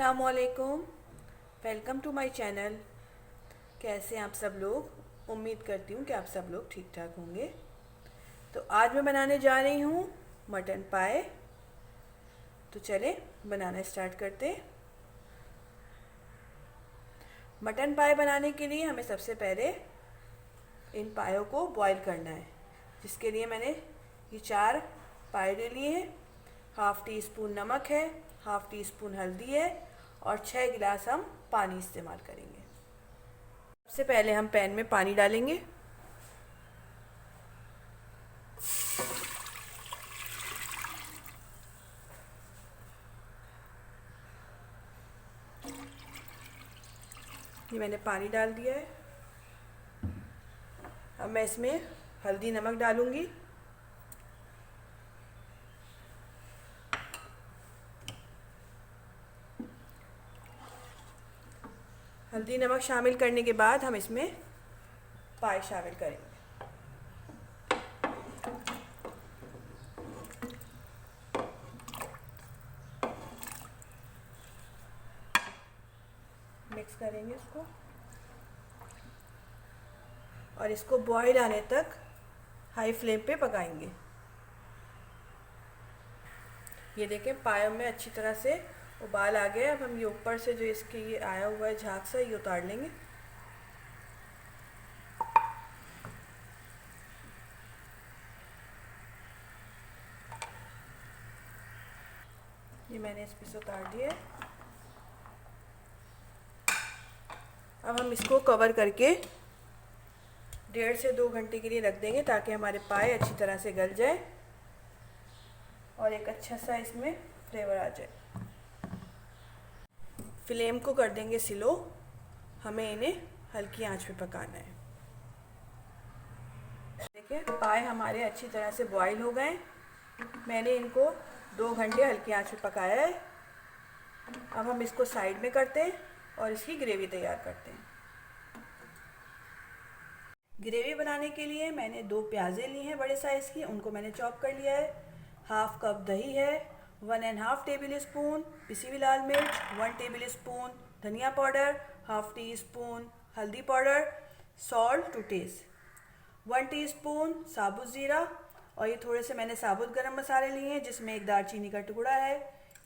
अस्सलामुअलैकुम। Welcome to my channel. कैसे हैं आप सब लोग? उम्मीद करती हूँ कि आप सब लोग ठीक ठाक होंगे। तो आज मैं बनाने जा रही हूँ मटन पाए। तो चलें बनाना स्टार्ट करते हैं। मटन पाए बनाने के लिए हमें सबसे पहले इन पायों को बॉईल करना है, जिसके लिए मैंने ये 4 पाए ले लिए हैं। हाफ़ टी स्पून नमक है, हाफ़ टी स्पून हल्दी है और 6 गिलास हम पानी इस्तेमाल करेंगे। सबसे पहले हम पैन में पानी डालेंगे। ये मैंने पानी डाल दिया है। अब मैं इसमें हल्दी नमक डालूंगी। हल्दी नमक शामिल करने के बाद हम इसमें पाए शामिल करेंगे। मिक्स करेंगे इसको और इसको बॉईल आने तक हाई फ्लेम पे पकाएंगे। ये देखें पायों में अच्छी तरह से उबाल आ गया। अब हम ये ऊपर से जो इसके ये आया हुआ है झाग सा, ये उतार लेंगे। ये मैंने इस पे से उतार दिया। अब हम इसको कवर करके 1.5 से 2 घंटे के लिए रख देंगे, ताकि हमारे पाए अच्छी तरह से गल जाए और एक अच्छा सा इसमें फ्लेवर आ जाए। फ्लेम को कर देंगे स्लो। हमें इन्हें हल्की आंच पे पकाना है। देखिए पाए हमारे अच्छी तरह से बॉईल हो गए। मैंने इनको 2 घंटे हल्की आंच पे पकाया है। अब हम इसको साइड में करते हैं और इसकी ग्रेवी तैयार करते हैं। ग्रेवी बनाने के लिए मैंने 2 प्याज़ें ली हैं बड़े साइज़ की, उनको मैंने चॉप कर लिया है। हाफ़ कप दही है, 1.5 टेबल स्पून पिसी हुई लाल मिर्च, 1 टेबल स्पून धनिया पाउडर, हाफ़ टी स्पून हल्दी powder, salt to taste, 1 teaspoon साबुत ज़ीरा और ये थोड़े से मैंने साबुत गरम मसाले लिए हैं, जिसमें एक दालचीनी का टुकड़ा है,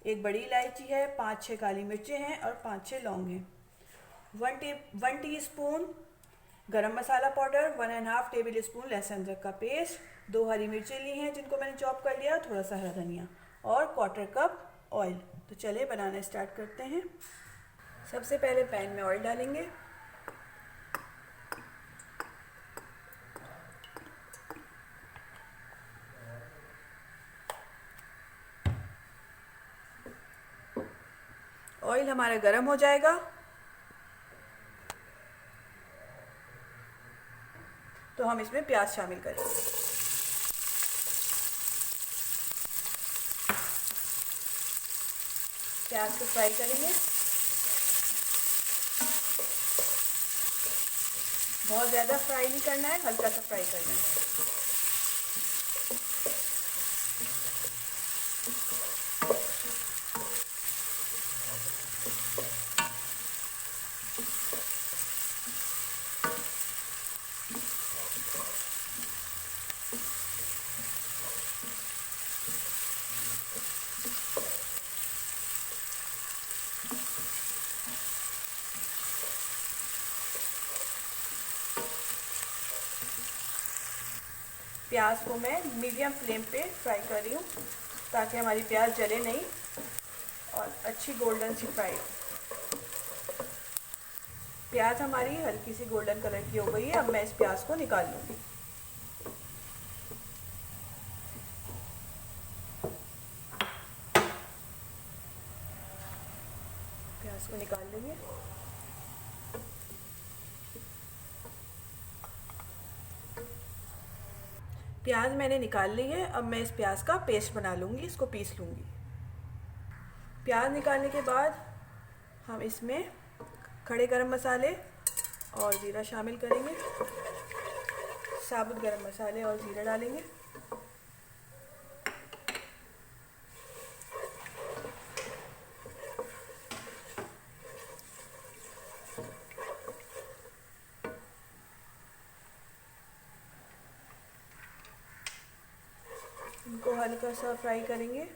एक बड़ी इलायची है, 5-6 काली मिर्चें हैं और 5-6 लौंग हैं। 1 टीस्पून गरम मसाला पाउडर, 1.5 टेबल स्पून लहसुन अदरक का पेस्ट, 2 हरी मिर्चें ली हैं जिनको मैंने चॉप कर लिया, थोड़ा सा हरा धनिया और 1/4 कप ऑयल। तो चलिए बनाना स्टार्ट करते हैं। सबसे पहले पैन में ऑयल डालेंगे। ऑयल हमारा गर्म हो जाएगा तो हम इसमें प्याज शामिल करेंगे। प्याज को फ्राई करेंगे। बहुत ज़्यादा फ्राई नहीं करना है, हल्का सा फ्राई करना है। प्याज को मैं मीडियम फ्लेम पे फ्राई कर रही हूँ, ताकि हमारी प्याज जले नहीं और अच्छी गोल्डन सी फ्राई हो। प्याज हमारी हल्की सी गोल्डन कलर की हो गई है। अब मैं इस प्याज को निकाल लूँगी। प्याज को निकाल लेंगे। प्याज मैंने निकाल ली है। अब मैं इस प्याज का पेस्ट बना लूँगी, इसको पीस लूँगी। प्याज निकालने के बाद हम इसमें खड़े गरम मसाले और ज़ीरा शामिल करेंगे। साबुत गरम मसाले और ज़ीरा डालेंगे। इनको हल्का सा फ्राई करेंगे।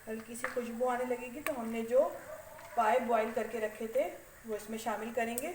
हल्की सी खुशबू आने लगेगी तो हमने जो पाए बॉईल करके रखे थे वो इसमें शामिल करेंगे।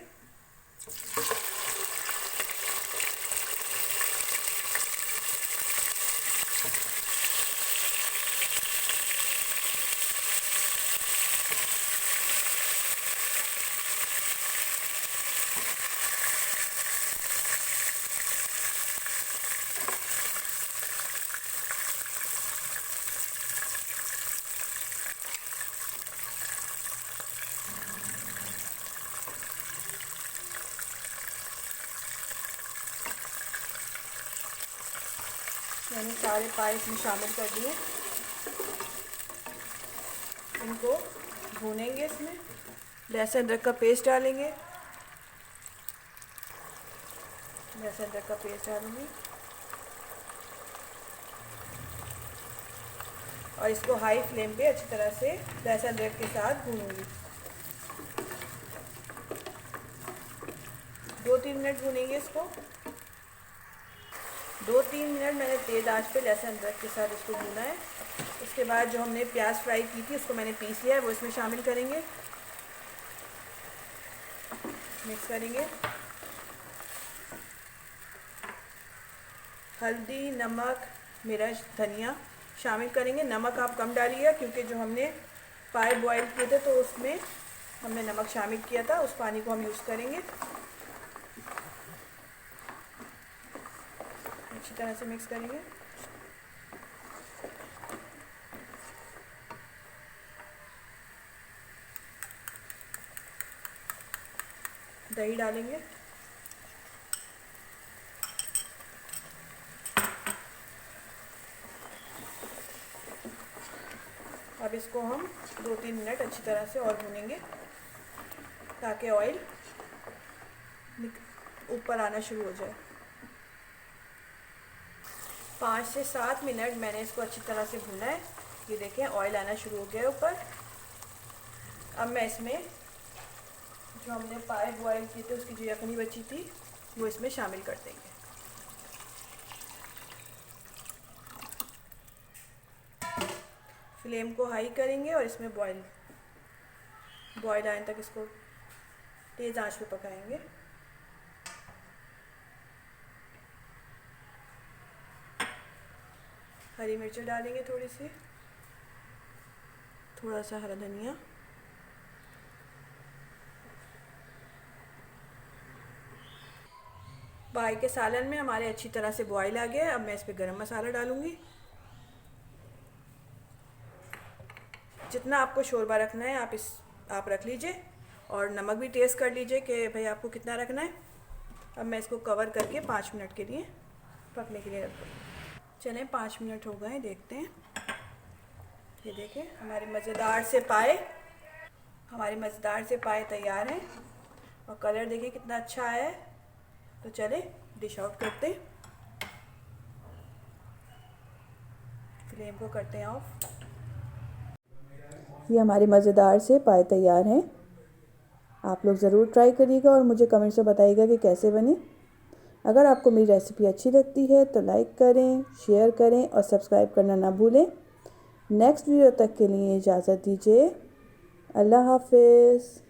मैंने सारे पाए इसमें शामिल कर दिए। इनको भूनेंगे। इसमें लहसुन अदरक का पेस्ट डालेंगे। लहसुन अदरक का पेस्ट डालूंगी और इसको हाई फ्लेम पे अच्छी तरह से लहसुन अदरक के साथ भूनूंगी। 2-3 मिनट भूनेंगे इसको। 2-3 मिनट मैंने तेज़ आंच पे लहसुन अदरक के साथ इसको भूना है। उसके बाद जो हमने प्याज फ्राई की थी उसको मैंने पीस लिया है, वो इसमें शामिल करेंगे। मिक्स करेंगे। हल्दी, नमक, मिर्च, धनिया शामिल करेंगे। नमक आप कम डालिएगा क्योंकि जो हमने पाए बॉईल किए थे तो उसमें हमने नमक शामिल किया था, उस पानी को हम यूज़ करेंगे। अच्छी तरह से मिक्स करेंगे। दही डालेंगे। अब इसको हम 2-3 मिनट अच्छी तरह से और भूनेंगे ताकि ऑयल ऊपर आना शुरू हो जाए। 5 से 7 मिनट मैंने इसको अच्छी तरह से भूना है। ये देखें ऑयल आना शुरू हो गया है ऊपर। अब मैं इसमें जो हमने पाए बॉयल किए थे उसकी जो यखनी बची थी वो इसमें शामिल कर देंगे। फ्लेम को हाई करेंगे और इसमें बॉयल आने तक इसको तेज़ आंच पे पकाएंगे। हरी मिर्च डालेंगे थोड़ी सी, थोड़ा सा हरा धनिया, पाए के सालन में हमारे अच्छी तरह से बॉयल आ गया है। अब मैं इस पर गरम मसाला डालूंगी। जितना आपको शोरबा रखना है आप रख लीजिए और नमक भी टेस्ट कर लीजिए कि भाई आपको कितना रखना है। अब मैं इसको कवर करके 5 मिनट के लिए पकने के लिए रख दूँगी। चलें 5 मिनट हो गए, देखते हैं। ये देखें हमारे मज़ेदार से पाए तैयार हैं और कलर देखिए कितना अच्छा आया है। तो चलें डिश आउट करते हैं। फ्लेम को करते हैं ऑफ। ये हमारे मज़ेदार से पाए तैयार हैं। आप लोग ज़रूर ट्राई करिएगा और मुझे कमेंट से बताइएगा कि कैसे बने। अगर आपको मेरी रेसिपी अच्छी लगती है तो लाइक करें, शेयर करें और सब्सक्राइब करना ना भूलें। नेक्स्ट वीडियो तक के लिए इजाज़त दीजिए। अल्लाह हाफ़िज़।